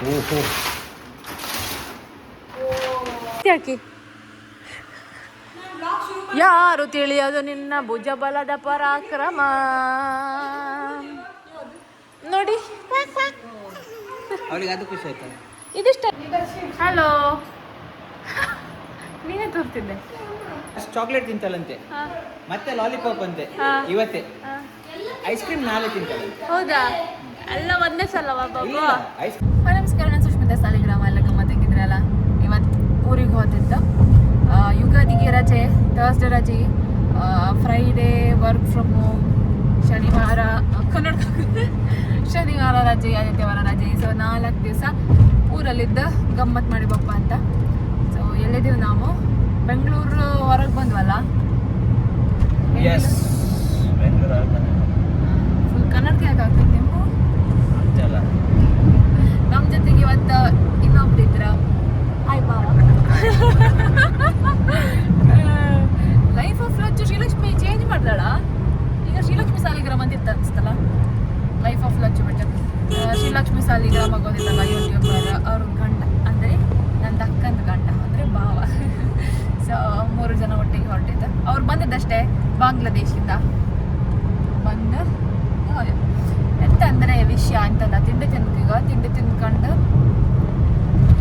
ಓಹೋ ಯಾಕೆ ಯಾರು ತಿಳಿಯೋದು ನಿನ್ನ ಭುಜಬಲದ ಪರಾಕ್ರಮ ನೋಡಿ. ಅವಳಿಗೆ ಅದು ಖುಷಿ ಆಯ್ತಾ? ಇದಿಷ್ಟ. ಹಲೋ, ನೀನೇ ತೋರ್ತಿದ್ದೆ. ಚಾಕ್ಲೇಟ್ ತಿಂತಾಳಂತೆ, ಮತ್ತೆ ಲಾಲಿಪಾಪ್ ಅಂತೆ ಇವತ್ತೇ. ಐಸ್ ಕ್ರೀಮ್ ನಾಳೆ ತಿಂತಾಳಂತೆ. ಹೌದಾ? ಎಲ್ಲ ಒಂದೇ ಸಲ ಬಾಬು. ಐಸ್ ನಮಸ್ಕಾರ, ನಾನು ಸುಷ್ಮಿತಾ ಸಾಲಿಗ್ರಾಮ. ಎಲ್ಲ ಗಮ್ಮತ್ತಾಗಿದ್ರಲ್ಲ. ಇವತ್ತು ಊರಿಗೆ ಹೋಗಿದ್ದ. ಯುಗಾದಿಗೆ ರಜೆ, ಥರ್ಸ್ಡೇ ರಜೆ, ಫ್ರೈಡೇ ವರ್ಕ್ ಫ್ರಮ್ ಹೋಮ್, ಶನಿವಾರ ಕನ್ನಡ ಶನಿವಾರ ರಜೆ, ಆದಿತ್ಯವಾರ ರಜೆ. ಸೊ 4 ದಿವಸ ಊರಲ್ಲಿದ್ದ ಗಮ್ಮತ್ತು ಮಾಡಿ ಬಪ್ಪ ಅಂತ. ಸೊ ಎಲ್ಲಿದ್ದೀವಿ ನಾವು? ಬೆಂಗಳೂರು ಹೊರಗೆ ಬಂದ್ವಲ್ಲ. ಫುಲ್ ಕನ್ನಡಕ್ಕೆ ಯಾಕಾಗ್ತದೆ ನೀವು? ನಮ್ಮ ಜೊತೆಗೆ ಇವತ್ತು ಇನ್ನೊಬ್ರು ಇದ್ರ. ಆಯ್ ಬಾವ. Life of Lachchu Srilakshmi change ಮಾಡ್ದಾಳ. ಈಗ ಶ್ರೀಲಕ್ಷ್ಮಿ ಸಾಲಿಗ್ರಾಮ ಅಂತ ಇರ್ತ ಅನ್ಸ್ತಲ್ಲ. ಲೈಫ್ ಆಫ್ ಲಚ್ಚು ಬಿಟ್ಟು ಶ್ರೀಲಕ್ಷ್ಮಿ ಸಾಲಿಗ್ರಾಮ ಗೊತ್ತಿತ್ತಲ್ಲ, ಯೂಟ್ಯೂಬರ್. ಅವ್ರ ಗಂಡ ಅಂದರೆ ನನ್ನ ಅಕ್ಕಂದು ಗಂಡ ಅಂದರೆ ಭಾವ. ಸೊ 3 ಜನ ಒಟ್ಟಿಗೆ ಹೊರಟಿದ್ದ. ಅವ್ರು ಬಂದಿದ್ದಷ್ಟೇ ಬಾಂಗ್ಲಾದೇಶಿಂದ ಬಂದು. ಎಂತ ಅಂದರೆ ವಿಷಯ ಅಂತಲ್ಲ, ತಿಂಡಿ ತಿನ್ಕೊಂಡು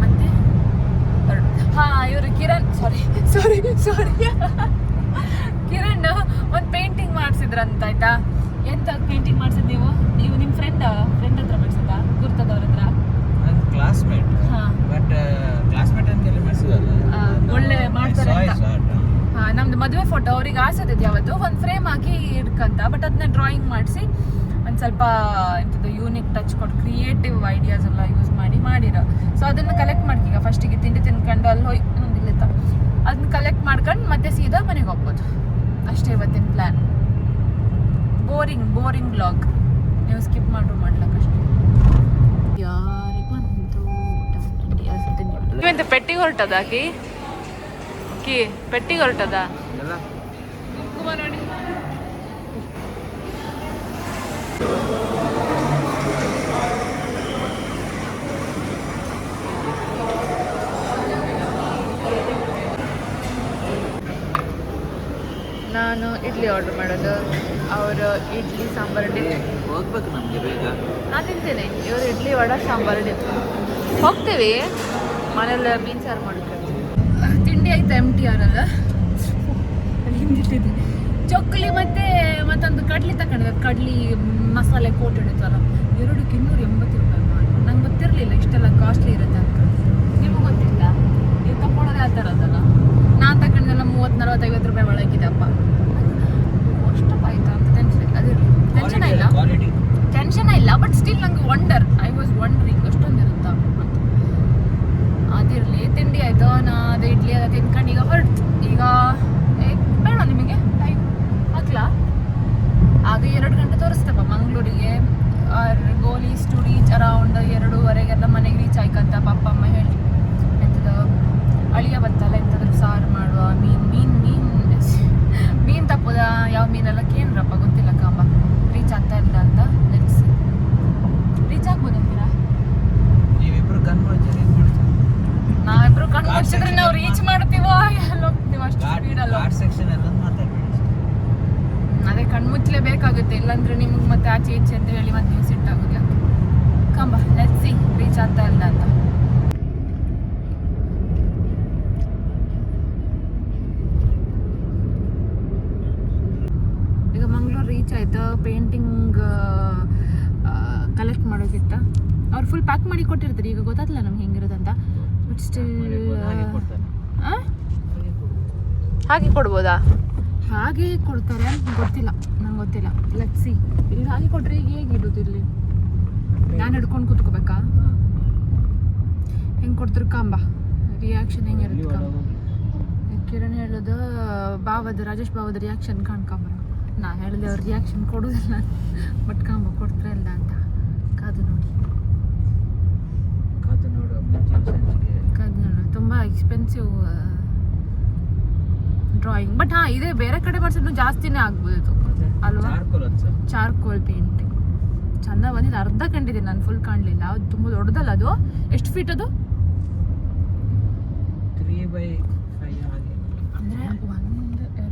ಮತ್ತೆ ಇವರು ಕಿರಣ್ ಸಾರಿ ಕಿರಣ್ ಒಂದು ಪೇಂಟಿಂಗ್ ಮಾಡಿಸಿದ್ರಂತ. ಆಯ್ತಾ? ಎಂತ ಪೇಂಟಿಂಗ್ ಮಾಡಿಸಿದ್ ನೀವು ನಿಮ್ಮ ಫ್ರೆಂಡ್ ಹತ್ರ ಮಾಡಿಸಿದ? ಗುರ್ತದವ್ರ ಹತ್ರ? ಕ್ಲಾಸ್ಮೇಟ್. ಬಟ್ ಕ್ಲಾಸ್ಮೇಟ್ ಅಂತ ಹೇಳಿ ಮಾಡಿಸಿದಲ್ಲ, ಒಳ್ಳೆ ಮಾಡ್ತಾರೆ ಅಂತ. ನಮ್ದು ಮದುವೆ ಫೋಟೋ ಅವ್ರಿಗೆ ಆಸದಿದ್ದು ಯಾವತ್ತು ಒಂದು ಫ್ರೇಮ್ ಹಾಕಿ ಇಡ್ಕಂತ. ಬಟ್ ಅದನ್ನ ಡ್ರಾಯಿಂಗ್ ಮಾಡಿಸಿ ಒಂದು ಸ್ವಲ್ಪ ಎಂಥದ್ದು ಯೂನಿಕ್ ಟಚ್ ಕೊಟ್ಟು ಕ್ರಿಯೇಟಿವ್ ಐಡಿಯಾಸ್ ಎಲ್ಲ ಯೂಸ್ ಮಾಡಿರೋ. ಸೊ ಅದನ್ನು ಕಲೆಕ್ಟ್ ಮಾಡ್ಕೀಗ ಫಸ್ಟಿಗೆ ತಿಂಡಿ ತಿನ್ಕೊಂಡು ಅಲ್ಲಿ ಹೋಗಿ ಇನ್ನೊಂದಿಲ್ಲತ್ತ ಅದನ್ನ ಕಲೆಕ್ಟ್ ಮಾಡ್ಕೊಂಡು ಮತ್ತೆ ಸೀದಾ ಮನೆಗೆ ಹೋಗ್ಬೋದು ಅಷ್ಟೇ ಇವತ್ತಿನ ಪ್ಲ್ಯಾನ್. Boring blog. ನೀವು ಸ್ಕಿಪ್ ಮಾಡ್ಲಕ್ಕಷ್ಟೇ. ಯಾರಿಗಂತೂ ಪೆಟ್ಟಿಗೆ ಹೊರಟದ ಪೆಟ್ಟಿಗೆ ಹೊರಟದ ನೋಡಿ. ನಾನು ಇಡ್ಲಿ ಆರ್ಡರ್ ಮಾಡೋದು. ಅವರು ಇಡ್ಲಿ ಸಾಂಬಾರು ಡಿಪ್. ಹೋಗ್ಬೇಕು ನಮಗೆ ಬೇಗ. ನಾನು ತಿಂತೇನೆ. ಇವರು ಇಡ್ಲಿ ವಡೆ ಸಾಂಬಾರು ಡಿಪ್. ಹೋಗ್ತೇವೆ ಮನೇಲಿ ಮೀನು ಸಾರು ಮಾಡ್ಕೊಳ್ತೀವಿ. ತಿಂಡಿ ಆಯ್ತು MTR ಅಲ್ಲ, ಹಿಂದಿಟ್ಟಿದ್ದೆ. ಚೊಕ್ಕಲಿ ಮತ್ತೊಂದು ಕಡ್ಲಿ ತಗೊಂಡಿದ್ದೆ. ಕಡ್ಲಿ ಮಸಾಲೆ ಕೋಟ್ ಇಡುತ್ತಲ್ಲ, 280 ರೂಪಾಯಿ. ನಂಗೆ ಗೊತ್ತಿರಲಿಲ್ಲ ಇಷ್ಟೆಲ್ಲ ಕಾಸ್ಟ್ಲಿ ಇರುತ್ತೆ ಅಂತ. ನಿಮಗೆ ಗೊತ್ತಿಲ್ಲ? ನೀವು ತಗೊಳ್ಳೋದೇ ಆ ಥರ ಅದಲ್ಲ. ನಾನು ತಗೊಂಡೆಲ್ಲ 30-40-50 ರೂಪಾಯಿ ಒಳಗಿದೆಪ್ಪ. ಅಷ್ಟಪ್ಪ ಆಯ್ತಾ ಅಂತ ಟೆನ್ಷನ್ ಇಲ್ಲ. ಬಟ್ ಸ್ಟಿಲ್ ನಂಗೆ ಐ ವಾಸ್ ವಂಡರಿಂಗ್ ಅಷ್ಟೊಂದಿರುತ್ತಾ ಅಂತ. ಅದಿರಲಿ, ತಿಂಡಿ ಆಯಿತು. ಅದು ಇಡ್ಲಿ ಎಲ್ಲ ತಿನ್ಕೊಂಡು ಈಗ ಹೊರಟು. ಈಗ ಬೇಡ ನಿಮಗೆ ಟೈಮ್ ಹಾಕ್ಲಾ? ಆಗ 2 ಗಂಟೆ ತೋರಿಸ್ತಪ್ಪ ಮಂಗಳೂರಿಗೆ. Goal is to reach around 2:30 ಮನೆಗೆ ರೀಚ್ ಆಯ್ಕಂತ ಪಪ್ಪ ಅಮ್ಮ ಹೇಳಿ. ಎಂಥದ್ದು ಅಳಿಯ ಬತ್ತಲ್ಲ, ಎಂಥದ್ರು ಸಾರು ಮಾಡುವ. ಮೀನು ತಪ್ಪದ ಯಾವ ಮೀನೆಲ್ಲ ಕೇಂದ್ರಪ್ಪ ಗೊತ್ತಿಲ್ಲ. ಕಾಂಬ ರೀಚ್ ಆಗ್ತಾ ಇಲ್ಲ ಅಂತ. ರೀಚ್ ಆಗ್ಬೋದು ಅಂತೀರಾ? ನಾವಿಬ್ರು ಕಣ್ಣು ಮುಚ್ಚಿದ್ರೆ ನಾವು ರೀಚ್ ಮಾಡ್ತೀವೋ ಎಲ್ಲ ಹೋಗ್ತೀವೋ ಅಷ್ಟು ಸ್ಪೀಡಲ್ಲ. ಅದೇ ಕಣ್ಣು ಮುಚ್ಚಲೇಬೇಕಾಗುತ್ತೆ, ಇಲ್ಲಾಂದ್ರೆ ನಿಮ್ಗೆ ಮತ್ತೆ ಆಚೆ ಈಚೆ ಅಂತ ಹೇಳಿ ಮತ್ತೆ ನೀವು ಸಿಟ್ ಆಗೋದು. ಯಾಕೆ ಕಂಬ ಲೆಟ್ಸ್ ಸಿ ರೀಚ್ ಆಗ್ತಾ ಇಲ್ಲ ಅಂತ. ಈಗ ಮಂಗಳೂರು ರೀಚ್ ಆಯ್ತು. ಪೇಂಟಿಂಗ್ ಕಲೆಕ್ಟ್ ಮಾಡೋಕ್ಕಿತ್ತ. ಅವ್ರು ಫುಲ್ ಪ್ಯಾಕ್ ಮಾಡಿ ಕೊಟ್ಟಿರ್ತಾರೆ. ಈಗ ಗೊತ್ತಾಗಲ್ಲ ನಮ್ಗೆ ಹೆಂಗಿರೋದಂತ. ಬಟ್ ಸ್ಟಿಲ್ ಹಾಗೆ ಕೊಡ್ಬೋದಾ? ಹಾಗೆ ಕೊಡ್ತಾರೆ ಗೊತ್ತಿಲ್ಲ, ನಂಗೆ ಗೊತ್ತಿಲ್ಲ. Let's see. ಇಲ್ಲಿ ಹಾಗೆ ಕೊಟ್ಟರೆ ಈಗ ಹೇಗೆ ಇಡೋದು? ಇಲ್ಲಿ ನಾನು ಹಿಡ್ಕೊಂಡು ಕೂತ್ಕೋಬೇಕಾ? ಹೆಂಗೆ ಕೊಡ್ತಾರೆ ಕಾಂಬ? ರಿಯಾಕ್ಷನ್ ಹೆಂಗಿರುತ್ತೆ? ಕಿರಣ್ ಹೇಳೋದು ರಾಜೇಶ್ ಬಾವದ ರಿಯಾಕ್ಷನ್ ಕಾಣ್ಕೊಂಬ. ನಾನು ಹೇಳಿದೆ ಅವ್ರ ರಿಯಾಕ್ಷನ್ ಕೊಡೋದಿಲ್ಲ, ಬಟ್ ಕಾಂಬ ಕೊಡ್ತಾರೆ ಇಲ್ಲ ಅಂತ. ಕಾದು ನೋಡಿ. ತುಂಬ ಎಕ್ಸ್ಪೆನ್ಸಿವ್ ಡ್ರಾಯಿಂಗ್. ಬಟ್ ಇದೇ ಬೇರೆ ಕಡೆ ಮಾಡಿಸಿದ್ರು ಜಾಸ್ತಿನೇ ಆಗ್ಬೋದು ಇದು ಅಲ್ವಾ? ಚಾರ್ಕೋಲ್ ಪೇಂಟಿಂಗ್ ಚಂದ ಬಂದಿದೆ. ಅರ್ಧ ಕಂಡಿದ್ದೀನಿ ನಾನು, ಫುಲ್ ಕಾಣಲಿಲ್ಲ. ಅದು ತುಂಬ ದೊಡ್ಡದಲ್ಲ. ಅದು ಎಷ್ಟು ಫೀಟ್ ಅದು? 3/5 ಹಾಗೆ. ಅಂದರೆ 1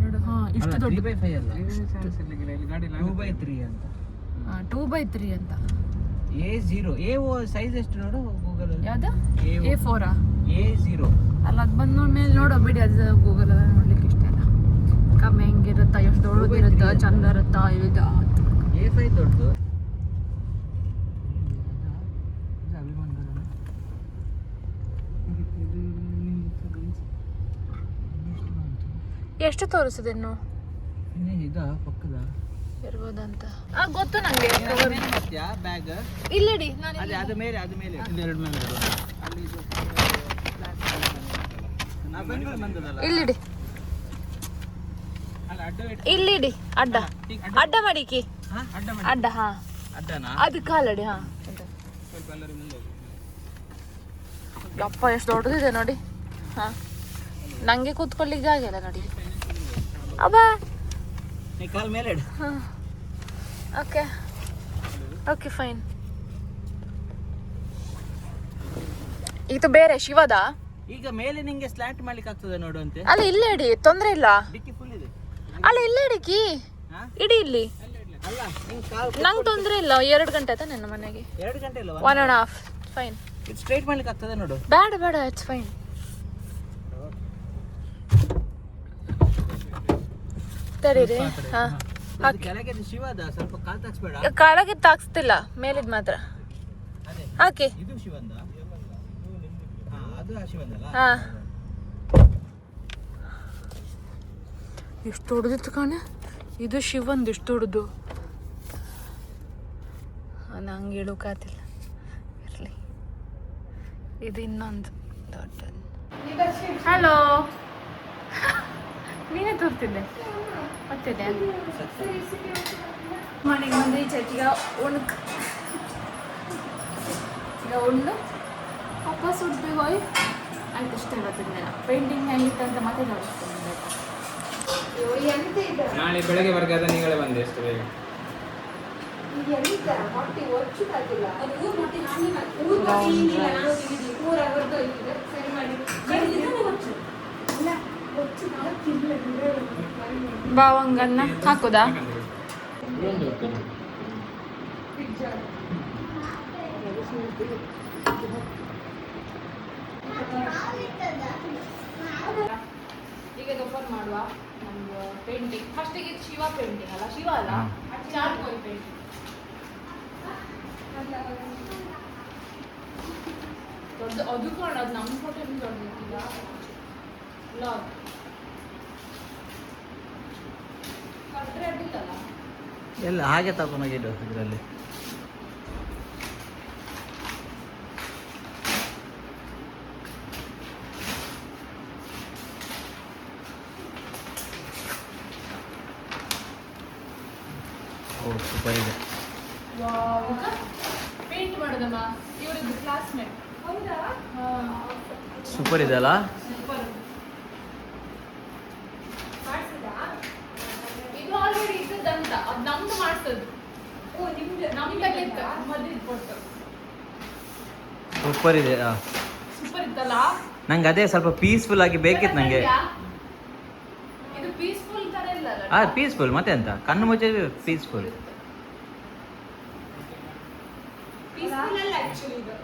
2 ಹಾಂ ಇಷ್ಟು ದೊಡ್ಡ 3/5 ಅಲ್ಲ, 2/3 ಅಂತ. 2/3 ಅಂತ. A0 ಸೈಜ್ ಎಷ್ಟು ನೋಡು ಗೂಗಲ್ ಅಲ್ಲಿ. ಯಾವ್ದು? A4 A4 A0 ಅಲ್ಲ, ಅದು ಬಂದು ಮೇಲೆ ನೋಡೋ ಬಿಡಿ. ಅದು ಗೂಗಲ್ ಅಲ್ಲಿ ನೋಡ್ಲಿಕ್ಕೆ ಇಷ್ಟ ಇಲ್ಲ. ಕಮ್ಮಿ ಹೆಂಗಿರುತ್ತಾ, ಎಷ್ಟು ದೊಡ್ಡದಿರುತ್ತಾ, ಚಂದ ಇರುತ್ತಾ ಇದು. A5 ದೊಡ್ಡದು. ಎಷ್ಟು ತೋರಿಸಿದೆ ಇನ್ನು? ಇದಾ ಪಕ್ಕದ ಇರ್ಬೋದಂತ. ಗೊತ್ತು ನಂಗೆ. ಬ್ಯಾಗ್ ಇಲ್ಲಡಿ ನಾನು ಅದೇ ಅದು ಮೇಲೆ ಇದೆರಡು ಮೇಲೆ ಇಡು. ಅಲ್ಲಿ ಇದು ನಾ ಬೆಂಗಳೂರು ಬಂದದಲ್ಲ. ಇಲ್ಲಿಡಿ, ಅಲ್ಲ ಅಡ್ಡ ಇಟ್ಟು. ಇಲ್ಲಿಡಿ. ಅಡ್ಡ ಅಡ್ಡ ಮಾಡಿಕಿ. ಅಡ್ಡ ಮಾಡಿ. ಅಡ್ಡ ಹಾ ಅಡ್ಡನಾ? ಅದು ಕಾಲಡಿ. ಹಾ ಸ್ವಲ್ಪ ಎಲ್ಲರೂ ಮುಂದೆ ಹೋಗು. ಯಪ್ಪ ಎಷ್ಟು ದೊಡ್ಡದಿದೆ ನೋಡಿ. ಹಾ ನಂಗೆ ಕೂತ್ಕೊಳ್ಳಿಕ್ಕೆ ಆಗಿಲ್ಲ ನೋಡಿ. ಅಬ್ಬಾ ನೀ ಕಾಲ್ ಮೇಲೆ ಇಡು. ಹಾಂ ಓಕೆ ಓಕೆ ಫೈನ್. ಇದು ಬೇರೆ ಶಿವದ. ಈಗ ಮೇಲೆ ನಿಂಗೆ ಸ್ಲಾಂಟ್ ಮಾಡ್ಲಿಕ್ಕೆ ಆಗ್ತದೆ ನೋಡು ಅಂತೆ. ಅಲ್ಲ ಇಲ್ಲೇ ಇಡಿ, ತೊಂದರೆ ಇಲ್ಲ. ಡಿಕ್ಕಿ ಫುಲ್ ಇದೆ. ಅಲ್ಲ ಇಲ್ಲೇ ಇಡಿಕಿ. ಹಾ? ಇಡಿ ಇಲ್ಲಿ. ಅಲ್ಲ ನಿಂಗೆ ಕಾಲ್ ನಂಗೆ ತೊಂದರೆ ಇಲ್ಲ. 2 ಗಂಟೆ ಆಯ್ತಾ ನನ್ನ ಮನೆಗೆ? 2 ಗಂಟೆ ಇಲ್ಲ, 1.5 ಫೈನ್. ಇದು ಸ್ಟ್ರೈಟ್ ಮಾಡ್ಲಿಕ್ಕೆ ಆಗ್ತದೆ ನೋಡು. ಬೇಡ ಇಟ್ಸ್ ಫೈನ್. ತಡೀರಿ. ಹಾ ಅದು ಕೆಳಗೆ ಶಿವದ, ಸ್ವಲ್ಪ ಕಾಲ್ ತಾಕ್ಸ್ಬೇಡ. ಕೆಳಗೆ ತಾಕ್ಸ್ತಿಲ್ಲ, ಮೇಲಿದ್ ಮಾತ್ರ ಅದೇ ಹಾಕಿ. ಇದು ಶಿವಂದ. ಹಾ ಅದು ಆ ಶಿವಂದಲ್ಲ. ಹಾ ಎಷ್ಟು ದೊಡ್ಡದಿತ್ತು ಕಾಣ. ಇದು ಶಿವಂದು ಎಷ್ಟು ದೊಡ್ಡದು. ನಂಗೆ ಇಳುಕಾತಿಲ್ಲ, ಇರಲಿ. ಇದು ಇನ್ನೊಂದು ದೊಡ್ಡದು. ಹಲೋ ನೀನೇ ತೋರ್ತಿದ್ದೆ ಮತ್ತಿದೆ ಮನೆಗೆ ಬಂದು ಈ ಚರ್ಚಿಗೆ ಉಣ್ಕ್ ಈಗ ಉಂಡು ವಾಪಸ್ ಉಡ್ಬೇಕು ಹೋಯ್ ಆಯ್ತು. ಇಷ್ಟ ಇವತ್ತಿನ ಪೇಂಟಿಂಗ್ ಹೆಂಗಿತ್ತು ಅಂತ ಮತ್ತೆ ತೋರಿಸ್ತೀನಿ. ನಾಳೆ ಬೆಳಗ್ಗೆ ವರ್ಗಾದ ನೀಗಳೇ ಬಂದೆ ಎಷ್ಟು ಬೇಗ? ಬಾವಂಗನ್ನ ಹಾಕುದಾ? ಈಗ ಓಪನ್ ಮಾಡುವ ನಮ್ದು ಪೇಂಟಿಂಗ್. ಫಸ್ಟಿಗೆ ಶಿವ ಪೇಂಟಿಂಗ್ ಅಲ್ಲ, ಶಿವ ಅಲ್ಲ, ಚಾರ್ಕೋಲ್ ಪೇಂಟಿಂಗ್. ದೊಡ್ಡ ಅದು ಕೂಡ ಅದು ನಮ್ಮ ಫೋಟೋ ದೊಡ್ಡದಿಲ್ಲ. ಬ್ಲಾಗ್ ಕಟ್ರೆ ಅಡ್ಡಿಲ್ಲಲ್ಲ. ಎಲ್ಲ ಹಾಗೆ ತಗೊಂಡೋಗಿದ್ದು ಇದರಲ್ಲಿ. ಓ ಸೂಪರ್ ಇದೆ. ಪೇಂಟ್ ಮಾಡೋದಮ್ಮ, ಇವರಿದ್ದು ಕ್ಲಾಸ್ಮೇಟ್. ಹೌದಾ? ಸೂಪರ್ ಇದೆ ಅಲ್ಲ. ಸೂಪರ್. ಇದು ಆಲ್ರೆಡಿ ಇದ್ದದಂತ, ಅದು ನಮ್ದು ಮಾಡ್ಸೋದು. ಓ ನಿಮ್ದು ನಮ್ದಲ್ಲಿ ಮೊದಲು ಕೊಟ್ಟು. ಸೂಪರ್ ಇದೆ. ಸೂಪರ್ ಇತ್ತಲ್ಲ. ನಂಗೆ ಅದೇ ಸ್ವಲ್ಪ ಪೀಸ್ಫುಲ್ ಆಗಿ ಬೇಕಿತ್ತು ನಂಗೆ. ಇದು ಪೀಸ್ಫುಲ್ ತರ ಇಲ್ಲ ಅಲ್ಲ? ಪೀಸ್ಫುಲ್ ಮತ್ತೆ ಅಂತ ಕಣ್ಣು ಮುಚ್ಚೆ ಪೀಸ್ಫುಲ್. ಪೀಸ್ಫುಲ್ ಅಲ್ಲ ಆಕ್ಚುಲಿ ಇದು.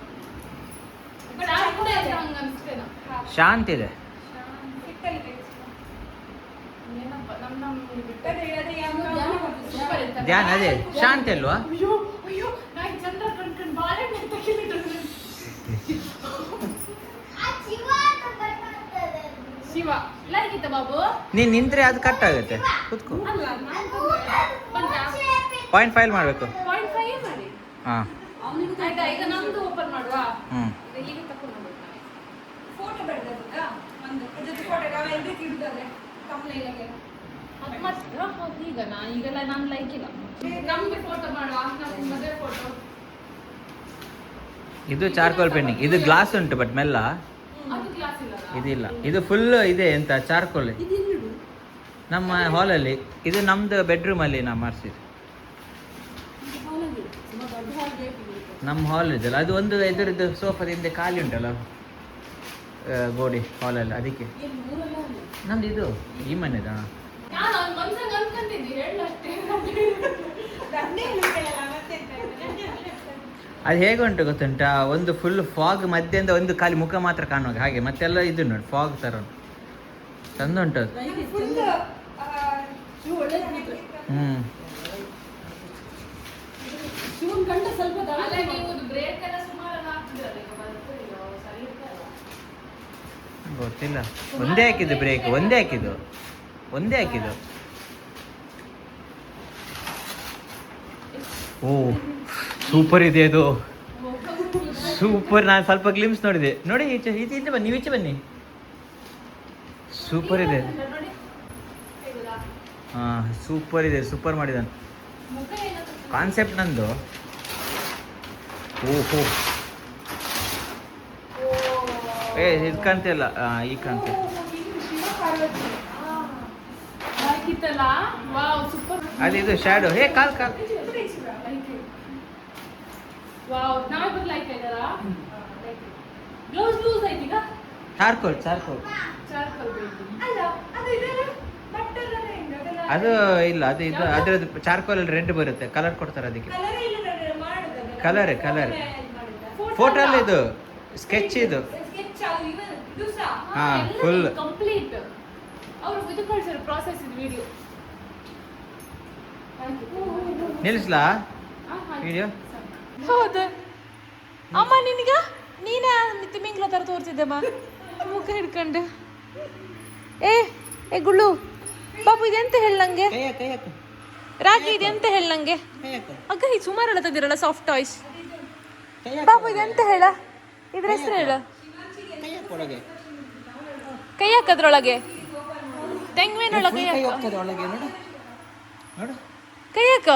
ಬಟ್ ಆ ಕೂಡ ಹಂಗ ಅನ್ಸ್ತೇನ. ಶಾಂತಿ ಇದೆ. ಧ್ಯಾನ ಅದೇ ಶಾಂತಿ ಅಲ್ವಾ? ಅಯ್ಯೋ ಅಯ್ಯೋ ನಾನು ಚಂದ್ರ ಕಣ್ಕಂಡು ಬಾಳೆ ಶಿವ ಲೈಕ್ ಇತ್ತ ಬಾಬು. ನೀನ್ ನಿಂತ್ರೆ ಅದು ಕಟ್ ಆಗುತ್ತೆ. ಕೂತ್ಕೋ. 0.5 ಮಾಡಬೇಕು. 0.5 ಮಾಡಿ. ಹಾ ಆಯ್ತಾ? ಈಗ ನಮ್ದು ಓಪನ್ ಮಾಡುವ. ಹ್ಮ್ ಈಗ ತಕೊಂಡು ಫೋಟೋ ಬೇಡ ಒಂದು ಫೋಟೋ ಎಲ್ಲ ಇಡ್ತಾರೆ ಕಂಪ್ಲೇಂಟ್. ಈಗೆಲ್ಲ ನಾನು ಲೈಕ್ ಇಲ್ಲ. ನಮ್ಗೆ ಫೋಟೋ ಮಾಡುವ, ನಮ್ಮ ಮದುವೆ ಫೋಟೋ. ಇದು ಚಾರ್ಕೋಲ್ ಪೇಂಟಿಂಗ್. ಇದು ಗ್ಲಾಸ್ ಉಂಟು ಬಟ್ ಮೆಲ್ಲ ಅದು ಕ್ಲಾಸ್ ಇಲ್ಲ. ಇದಿಲ್ಲ. ಇದು ಫುಲ್ ಇದೆ ಎಂತ ಚಾರ್ಕೋಲ್ ನಮ್ಮ ಹಾಲಲ್ಲಿ. ಇದು ನಮ್ದು ಬೆಡ್ರೂಮ್ ಅಲ್ಲಿ ನಾವು ಮಾಡಿಸಿದ್ದು. ನಮ್ಮ ಹಾಲ್ ಇದೆಯಲ್ಲ ಅದು ಒಂದು ಇದರದ್ದು ಸೋಫಾದ ಹಿಂದೆ ಖಾಲಿ ಉಂಟಲ್ಲ ಗೋಡಿ ಹಾಲಲ್ಲಿ ಅದಕ್ಕೆ ನಮ್ದು ಇದು ಈ ಮನೆದ ಅದು ಹೇಗೆ ಉಂಟು ಗೊತ್ತುಂಟಾ, ಒಂದು ಫುಲ್ ಫಾಗ್ ಮಧ್ಯದಿಂದ ಒಂದು ಖಾಲಿ ಮುಖ ಮಾತ್ರ ಕಾಣುವಾಗ ಹಾಗೆ, ಮತ್ತೆಲ್ಲ ಇದು ನೋಡಿ ಫಾಗ್ ಥರ ಚಂದ ಉಂಟು ಅದು. ಗೊತ್ತಿಲ್ಲ, ಒಂದೇ ಹಾಕಿದ್ದು ಬ್ರೇಕ್, ಒಂದೇ ಹಾಕಿದ್ದು. ಓ ಸೂಪರ್ ಇದೆ ಅದು, ಸೂಪರ್. ನಾನು ಸ್ವಲ್ಪ ಗ್ಲಿಮ್ಸ್ ನೋಡಿದೆ, ನೋಡಿ ಈಚೆ ಬನ್ನಿ, ಈಚೆ ಬನ್ನಿ. ಸೂಪರ್ ಇದೆ. ಹಾಂ ಸೂಪರ್ ಇದೆ, ಸೂಪರ್ ಮಾಡಿದ್ದಾನೆ. ಕಾನ್ಸೆಪ್ಟ್ ನಂದು. ಓಹೋ ಇದು ಕಾಣ್ತಿಲ್ಲ, ಈಗ ಕಾಣ್ತಿ. ಅದು ಇದು ಶ್ಯಾಡೋ. ಹೇ ಕಾಲ್ ಚಾರ್ಕೋಲ್ ಅದು ಇಲ್ಲ, ಅದು ಇದು ಅದ್ರದ್ದು ಚಾರ್ಕೋಲ್ ಅಲ್ಲಿ ರೆಡ್ ಬರುತ್ತೆ, ಕಲರ್ ಕೊಡ್ತಾರೆ ಅದಕ್ಕೆ. ಕಲರ್ ಫೋಟೋ ಅಲ್ಲ, ಇದು ಸ್ಕೆಚ್ ಇದು. ಹಾ ಫುಲ್ ಕಂಪ್ಲೀಟ್ ಅವರು ಇದು ಕಳಿಸಿರೋ ಪ್ರಾಸೆಸ್ ಇದು ವಿಡಿಯೋ. ನಿಲ್ಲಿಸ್ಲಾ ವಿಡಿಯೋ? ಹೌದು ಅಮ್ಮ, ನಿನಗ ನೀನೇ ತಿಮಿಂಗ್ಲ ತರ ತೋರ್ಸಿದ್ದಮ್ಮ ಮುಖ ಹಿಡ್ಕೊಂಡು. ಏ ಗುಳ್ಳು ಬಾಬು, ಇದೆಂತ ಹೇಳಿ ನಂಗೆ. ರಾಗಿ ಇದೆಂತ ಹೇಳಿ ನಂಗೆ. ಅಕ್ಕ ಈ ಸುಮಾರು ಎಲ್ಲ ತಂದಿರಲ್ಲ ಸಾಫ್ಟ್ ಟಾಯ್ಸ್. ಬಾಬು ಇದೆಂತ ಹೇಳ, ಇದ್ರ ಹೆಸರು ಹೇಳ. ಕೈ ಹಾಕದ್ರೊಳಗೆ ತೆಂಗಿನೊಳಗೆ ಕೈ ಹಾಕ.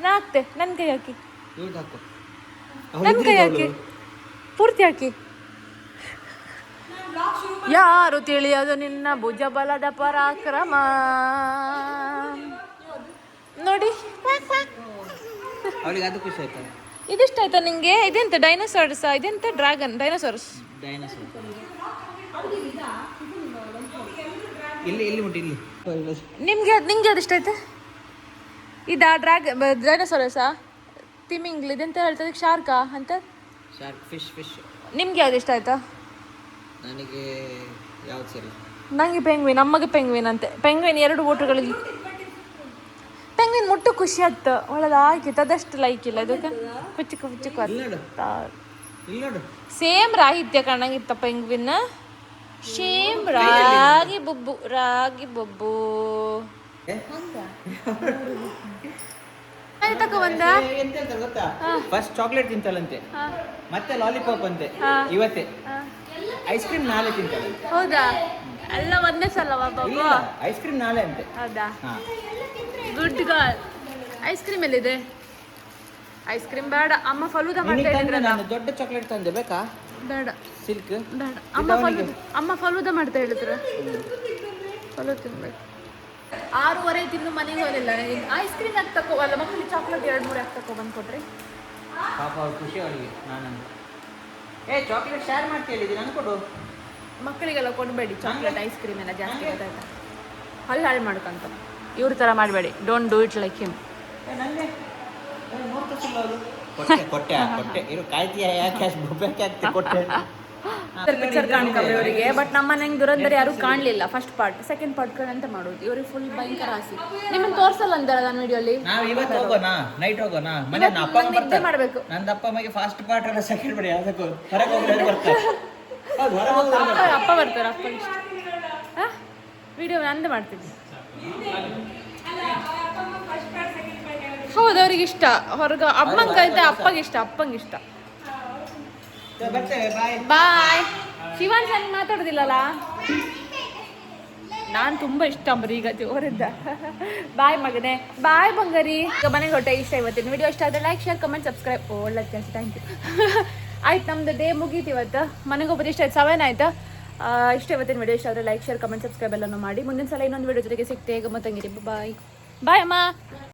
ನಾ ಹಾಕ್ತೆ, ನನ್ ಕೈ ಹಾಕಿ, ನನ್ ಕೈ ಹಾಕಿ, ಪೂರ್ತಿ ಹಾಕಿ. ಯಾರು ತಿಳಿಯೋದು ನಿನ್ನ ಭುಜಬಲದ ಪರಾಕ್ರಮ. ನೋಡಿ ಅದು ಖುಷಿ ಆಯ್ತಾ? ಇದಿಷ್ಟ ಆಯ್ತಾ ನಿಂಗೆ? ಇದೆಂತ ಡೈನೋಸಾರ್ಸ್? ಇದೆಂತ ಡ್ರ್ಯಾಗನ್? ಡೈನೋಸಾರ್ಸ್. ನಿಂಗೆ ಅದಿಷ್ಟ ಆಯ್ತಾ? ಇದಾ ಡೈನೋಸಾರಸಾ? ತಿಮಿಂಗ್ಲ್ ಇದೆಂತ ಹೇಳ್ತದೆ? ಶಾರ್ಕಾ ಅಂತ? ಫಿಶ್. ನಿಮ್ಗೆ ಯಾವ್ದು ಇಷ್ಟ ಆಯ್ತಾ? ನನಗೆ ಯಾವ್ದು ಸರಿ? ನಂಗೆ ಪೆಂಗ್ವಿನ್, ಅಮ್ಮಗೆ ಪೆಂಗ್ವಿನ್ ಅಂತೆ. ಪೆಂಗ್ವಿನ್ 2 ಓಟುಗಳಿಗೆ ಪೆಂಗ್ವಿನ್ ಮುಟ್ಟು ಖುಷಿ ಆಯ್ತ. ಒಳ್ಳೆದ ಆಯ್ಕಿತ್ತು, ಅದಷ್ಟು ಲೈಕ್ ಇಲ್ಲ ಇದಕ್ಕೆ. ಕುಚ್ಚುಕು ಸೇಮ್ ರಾಹಿತ್ಯ ಕಾಣಂಗಿತ್ತ ಪೆಂಗ್ವಿನ್. ಸೇಮ್ ರಾಗಿ ಬೊಬ್ಬು. ತಗೊಂಡ ಫಸ್ಟ್ ಚಾಕ್ಲೇಟ್ ತಿಂತಲಂತೆ, ಮತ್ತೆ ಲಾಲಿಪಾಪ್ ಅಂತೆ ಇವತ್ತೇ. ಐಸ್ ಕ್ರೀಮ್ ನಾಳೆ ತಿಂತಾಳಂತೆ. ಹೌದಾ? ಎಲ್ಲ ಒಂದೇ ಸಲವಾ ಬಾಬು? ಐಸ್ ಕ್ರೀಮ್ ನಾಳೆ ಅಂತೆ. ಹೌದಾ? Good girl. ಐಸ್ ಕ್ರೀಮ್ ಎಲ್ಲಿದೆ? ಐಸ್ ಕ್ರೀಮ್ ಬೇಡ, ಅಮ್ಮ ಫಲೂದಾ ಮಾಡ್ತಾ ಹೇಳಿದ್ರಲ್ಲ. ನಾನು ದೊಡ್ಡ ಚಾಕ್ಲೇಟ್ ತಂದೆ, ಬೇಕಾ? ಬೇಡ. ಸಿಲ್ಕ್ ಬೇಡ. ಅಮ್ಮ ಫಲೂದಾ ಮಾಡ್ತಾ ಹೇಳಿದ್ರು. ಫಲೂದಾ ತಿನ್ಬೇಕು. 6:30 ತಿನ್ನು ಮನೆಗೆ ಹೋಗಲಿಲ್ಲ. ಐಸ್ ಕ್ರೀಮ್ ಯಾಕೆ ತಗೋವಲ್ಲ ಮಕ್ಕಳಿಗೆ? ಚಾಕ್ಲೇಟ್ 2-3 ಯಾಕೆ ತಗೋ ಬಂದು ಕೊಟ್ರಿ? ಪಾಪ ಅವ್ರು ಖುಷಿ ಅವಳಿಗೆ. ನಾನು ಚಾಕ್ಲೇಟ್ ಶೇರ್ ಮಾಡ್ತಾ ಹೇಳಿದ್ದೀನಿ, ನಾನು ಕೊಡು. ಮಕ್ಕಳಿಗೆಲ್ಲ ಕೊಡಬೇಡಿ ಚಾಕ್ಲೇಟ್, ಐಸ್ ಕ್ರೀಮ್ ಎಲ್ಲ ಜಾಸ್ತಿ ಗೊತ್ತಾಯ್ತಾ? ಹಾಳು ಮಾಡ್ಕೊಂತ ಇವ್ರ ಥರ ಮಾಡಬೇಡಿ. Don't do it like him. ಕೊಟ್ಟೆ ಇರು, ಕಾಯ್ತೀಯ? ಯಾಕೆ ಕೊಟ್ಟೆ ಪಿಕ್ಚರ್ ಕಾಣ್ಕವೆ ಇವರಿಗೆ. ಬಟ್ ನಮ್ಮ ಮನೆಗೆ ದುರಂಧರ್ ಯಾರು ಕಾಣಲಿಲ್ಲ. ಫಸ್ಟ್ ಪಾರ್ಟ್, ಸೆಕೆಂಡ್ ಪಾರ್ಟ್ ಅಂತ ಮಾಡೋದು. ಇವ್ರಿಗೆ ಫುಲ್ ಭಯಂಕರ ಆಸೆ. ನಿಮ್ಮನ್ನು ತೋರ್ಸಲ್ಲ ಅಂತಾರ ನಾನು ವಿಡಿಯೋಲಿ. ನಾವು ಇವತ್ತು ಹೋಗೋಣ, ನೈಟ್ ಹೋಗೋಣ. ಮನೆ ಅಪ್ಪ ಮಾಡಬೇಕು. ನಂದು ಅಪ್ಪ ಅಮ್ಮಗೆ ಫಸ್ಟ್ ಪಾರ್ಟ್ ಅಲ್ಲ, ಸೆಕೆಂಡ್ ಪಾರ್ಟ್ ಯಾವ್ದಕ್ಕೂ ಹೊರಗೆ ಹೋಗಿ ಬರ್ತಾರೆ. ಅಪ್ಪ ಬರ್ತಾರೆ, ಅಪ್ಪ ಇಷ್ಟ. ವಿಡಿಯೋ ನಂದು ಮಾಡ್ತೀನಿ. ಹೌದು, ಅವ್ರಿಗೆ ಇಷ್ಟ. ಹೊರಗೆ ಅಮ್ಮಂಗೈತೆ, ಅಪ್ಪಗೆ ಇಷ್ಟ, ಅಪ್ಪಂಗೆ ಇಷ್ಟ. ಬಾಯ್. ಶಿವಾನ್ ಸಣ್ಣ ಮಾತಾಡೋದಿಲ್ಲಲ್ಲ. ನಾನು ತುಂಬ ಇಷ್ಟ ಅಂಬ್ರಿ ಈಗ ಜೋರಿದ್ದ. ಬಾಯ್ ಮಗನೇ, ಬಾಯ್ ಬಂಗಾರಿ. ಮನೆಗೆ ಹೊಟ್ಟೆ ಇಷ್ಟ. ಇವತ್ತಿನ ವಿಡಿಯೋ ಇಷ್ಟ ಆದರೆ ಲೈಕ್, ಶೇರ್, ಕಮೆಂಟ್, ಸಬ್ಸ್ಕ್ರೈಬ್. ಒಳ್ಳೆ ಥ್ಯಾಂಕ್ ಯು. ಆಯ್ತು, ನಮ್ದು ಡೇ ಮುಗೀತು ಇವತ್ತು. ಮನೆಗೆ ಹೋಗೋದು ಇಷ್ಟ ಆಯ್ತು, 7 ಆಯ್ತು. ಇಷ್ಟ ಇವತ್ತಿನ ವಿಡಿಯೋ ಇಷ್ಟ ಆದರೆ ಲೈಕ್, ಶೇರ್, ಕಮೆಂಟ್, ಸಬ್ಸ್ಕ್ರೈಬ್ ಎಲ್ಲನೂ ಮಾಡಿ. ಮುಂದಿನ ಸಲ ಇನ್ನೊಂದು ವಿಡಿಯೋ ಜೊತೆಗೆ ಸಿಗ್ತೇವೆ. ಗಮ್ಮತ್ತಂಗಿರಿ. ಬಾಯ್ ಬಾಯ್ ಅಮ್ಮ.